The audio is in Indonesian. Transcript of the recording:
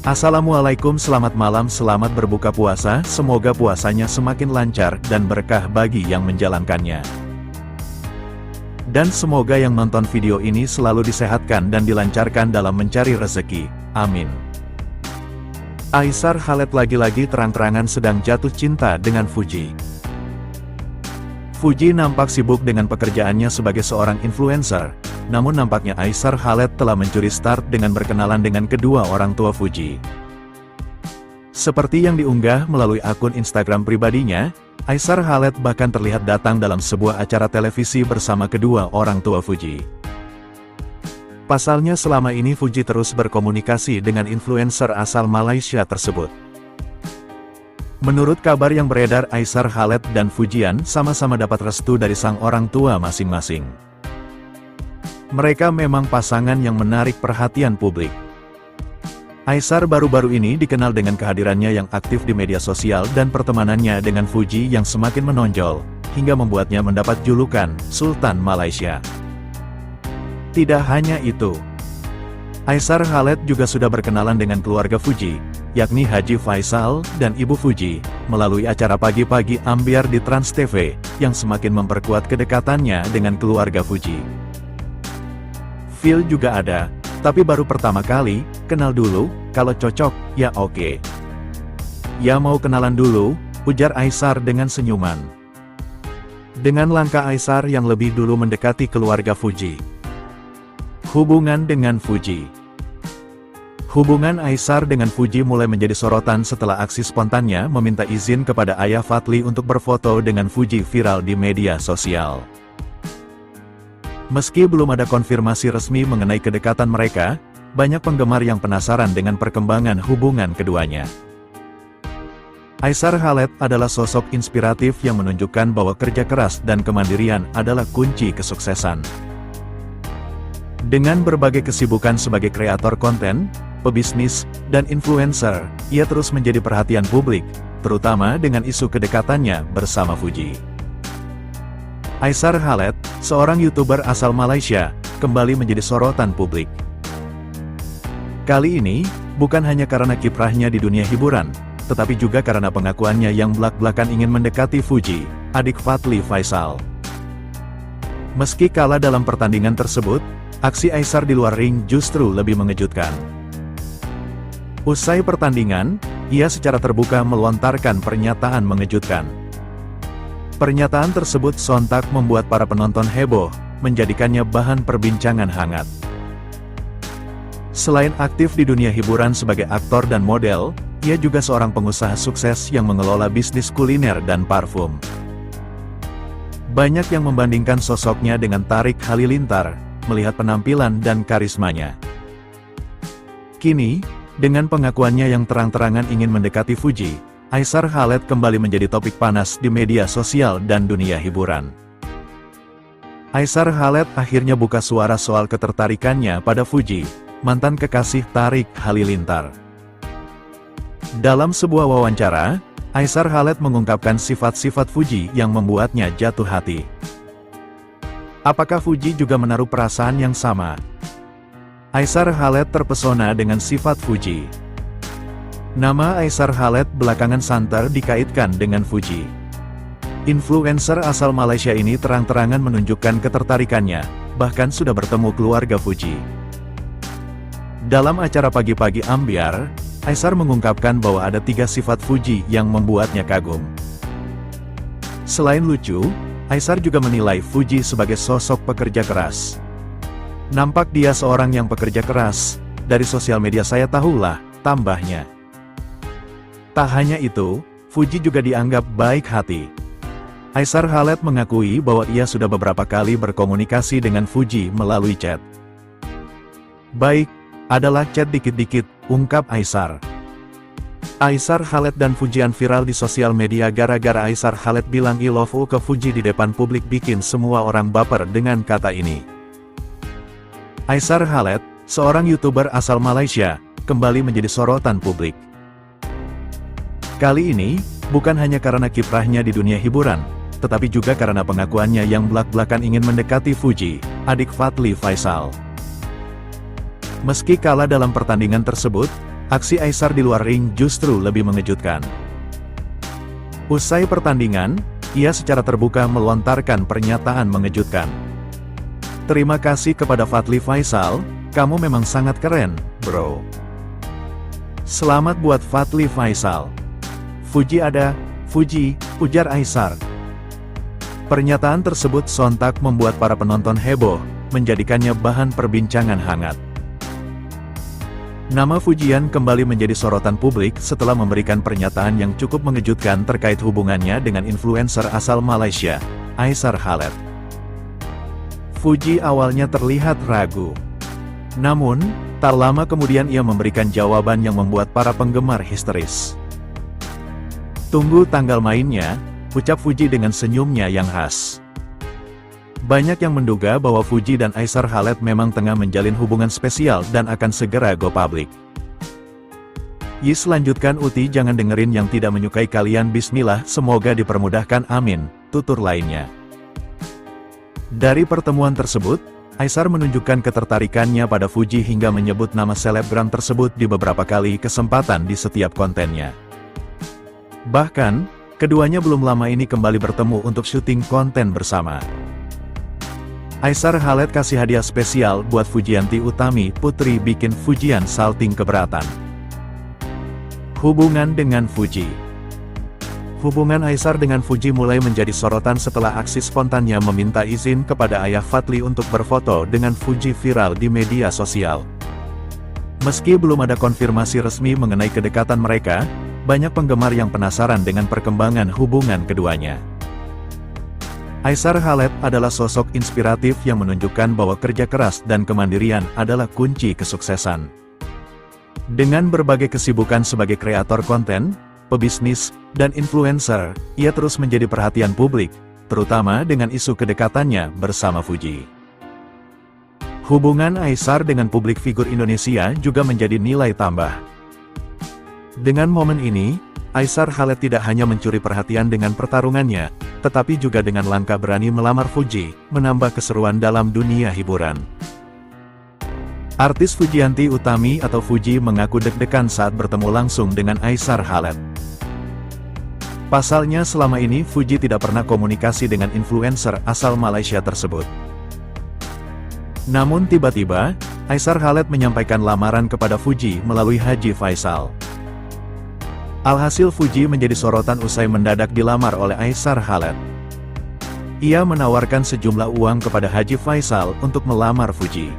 Assalamualaikum, selamat malam, selamat berbuka puasa, semoga puasanya semakin lancar dan berkah bagi yang menjalankannya. Dan semoga yang nonton video ini selalu disehatkan dan dilancarkan dalam mencari rezeki, amin. Aisar Khaled lagi-lagi terang-terangan sedang jatuh cinta dengan Fuji. Fuji nampak sibuk dengan pekerjaannya sebagai seorang influencer, namun nampaknya Aisar Khaled telah mencuri start dengan berkenalan dengan kedua orang tua Fuji. Seperti yang diunggah melalui akun Instagram pribadinya, Aisar Khaled bahkan terlihat datang dalam sebuah acara televisi bersama kedua orang tua Fuji. Pasalnya selama ini Fuji terus berkomunikasi dengan influencer asal Malaysia tersebut. Menurut kabar yang beredar, Aisar Khaled dan Fujian sama-sama dapat restu dari sang orang tua masing-masing. Mereka memang pasangan yang menarik perhatian publik. Aisar baru-baru ini dikenal dengan kehadirannya yang aktif di media sosial dan pertemanannya dengan Fuji yang semakin menonjol, hingga membuatnya mendapat julukan Sultan Malaysia. Tidak hanya itu, Aisar Khaled juga sudah berkenalan dengan keluarga Fuji, yakni Haji Faisal dan Ibu Fuji, melalui acara Pagi-Pagi Ambiar di Trans TV, yang semakin memperkuat kedekatannya dengan keluarga Fuji. Feel juga ada, tapi baru pertama kali, kenal dulu, kalau cocok, ya oke. Ya mau kenalan dulu, ujar Aisar dengan senyuman. Dengan langkah Aisar yang lebih dulu mendekati keluarga Fuji. Hubungan dengan Fuji. Hubungan Aisar dengan Fuji mulai menjadi sorotan setelah aksi spontannya meminta izin kepada ayah Fadli untuk berfoto dengan Fuji viral di media sosial. Meski belum ada konfirmasi resmi mengenai kedekatan mereka, banyak penggemar yang penasaran dengan perkembangan hubungan keduanya. Aisar Khaled adalah sosok inspiratif yang menunjukkan bahwa kerja keras dan kemandirian adalah kunci kesuksesan. Dengan berbagai kesibukan sebagai kreator konten, pebisnis, dan influencer, ia terus menjadi perhatian publik, terutama dengan isu kedekatannya bersama Fuji. Aisar Khaled, seorang YouTuber asal Malaysia, kembali menjadi sorotan publik. Kali ini, bukan hanya karena kiprahnya di dunia hiburan, tetapi juga karena pengakuannya yang belak-belakan ingin mendekati Fuji, adik Fadli Faisal. Meski kalah dalam pertandingan tersebut, aksi Aisar di luar ring justru lebih mengejutkan. Usai pertandingan, ia secara terbuka melontarkan pernyataan mengejutkan. Pernyataan tersebut sontak membuat para penonton heboh, menjadikannya bahan perbincangan hangat. Selain aktif di dunia hiburan sebagai aktor dan model, ia juga seorang pengusaha sukses yang mengelola bisnis kuliner dan parfum. Banyak yang membandingkan sosoknya dengan Tariq Halilintar, melihat penampilan dan karismanya. Kini, dengan pengakuannya yang terang-terangan ingin mendekati Fuji, Aisar Khaled kembali menjadi topik panas di media sosial dan dunia hiburan. Aisar Khaled akhirnya buka suara soal ketertarikannya pada Fuji, mantan kekasih Tariq Halilintar. Dalam sebuah wawancara, Aisar Khaled mengungkapkan sifat-sifat Fuji yang membuatnya jatuh hati. Apakah Fuji juga menaruh perasaan yang sama? Aisar Khaled terpesona dengan sifat Fuji. Nama Aisar Khaled belakangan santer dikaitkan dengan Fuji. Influencer asal Malaysia ini terang-terangan menunjukkan ketertarikannya, bahkan sudah bertemu keluarga Fuji. Dalam acara Pagi-Pagi Ambiar, Aisar mengungkapkan bahwa ada 3 sifat Fuji yang membuatnya kagum. Selain lucu, Aisar juga menilai Fuji sebagai sosok pekerja keras. Nampak dia seorang yang pekerja keras, dari sosial media saya tahulah, tambahnya. Tak hanya itu, Fuji juga dianggap baik hati. Aisar Khaled mengakui bahwa ia sudah beberapa kali berkomunikasi dengan Fuji melalui chat. Baik, adalah chat dikit-dikit, ungkap Aisar. Aisar Khaled dan Fujian viral di sosial media gara-gara Aisar Khaled bilang I love you ke Fuji di depan publik bikin semua orang baper dengan kata ini. Aisar Khaled, seorang YouTuber asal Malaysia, kembali menjadi sorotan publik. Kali ini, bukan hanya karena kiprahnya di dunia hiburan, tetapi juga karena pengakuannya yang belak-belakan ingin mendekati Fuji, adik Fadli Faisal. Meski kalah dalam pertandingan tersebut, Aksi Aesar di luar ring justru lebih mengejutkan. Usai pertandingan, ia secara terbuka melontarkan pernyataan mengejutkan. "Terima kasih kepada Fadly Faisal, kamu memang sangat keren, bro. Selamat buat Fadly Faisal. Fuji ada, Fuji," ujar Aesar. Pernyataan tersebut sontak membuat para penonton heboh, menjadikannya bahan perbincangan hangat. Nama Fujian kembali menjadi sorotan publik setelah memberikan pernyataan yang cukup mengejutkan terkait hubungannya dengan influencer asal Malaysia, Aesar Khaled. Fuji awalnya terlihat ragu. Namun, tak lama kemudian ia memberikan jawaban yang membuat para penggemar histeris. "Tunggu tanggal mainnya," ucap Fuji dengan senyumnya yang khas. Banyak yang menduga bahwa Fuji dan Aesar Khaled memang tengah menjalin hubungan spesial dan akan segera go public. Yis lanjutkan, "Uti jangan dengerin yang tidak menyukai kalian, bismillah, semoga dipermudahkan, amin," tutur lainnya. Dari pertemuan tersebut, Aesar menunjukkan ketertarikannya pada Fuji hingga menyebut nama selebgram tersebut di beberapa kali kesempatan di setiap kontennya. Bahkan, keduanya belum lama ini kembali bertemu untuk syuting konten bersama. Aesar Khaled kasih hadiah spesial buat Fujianti Utami, putri bikin Fujian salting keberatan. Hubungan dengan Fuji. Hubungan Aesar dengan Fuji mulai menjadi sorotan setelah aksi spontannya meminta izin kepada ayah Fadly untuk berfoto dengan Fuji viral di media sosial. Meski belum ada konfirmasi resmi mengenai kedekatan mereka, banyak penggemar yang penasaran dengan perkembangan hubungan keduanya. Aesar Khaled adalah sosok inspiratif yang menunjukkan bahwa kerja keras dan kemandirian adalah kunci kesuksesan. Dengan berbagai kesibukan sebagai kreator konten, pebisnis, dan influencer, ia terus menjadi perhatian publik, terutama dengan isu kedekatannya bersama Fuji. Hubungan Aesar dengan publik figur Indonesia juga menjadi nilai tambah. Dengan momen ini, Aesar Khaled tidak hanya mencuri perhatian dengan pertarungannya, tetapi juga dengan langkah berani melamar Fuji, menambah keseruan dalam dunia hiburan. Artis Fujianti Utami atau Fuji mengaku deg-degan saat bertemu langsung dengan Aesar Khaled. Pasalnya selama ini Fuji tidak pernah komunikasi dengan influencer asal Malaysia tersebut. Namun tiba-tiba, Aesar Khaled menyampaikan lamaran kepada Fuji melalui Haji Faisal. Alhasil Fuji menjadi sorotan usai mendadak dilamar oleh Aesar Khaled. Ia menawarkan sejumlah uang kepada Haji Faisal untuk melamar Fuji.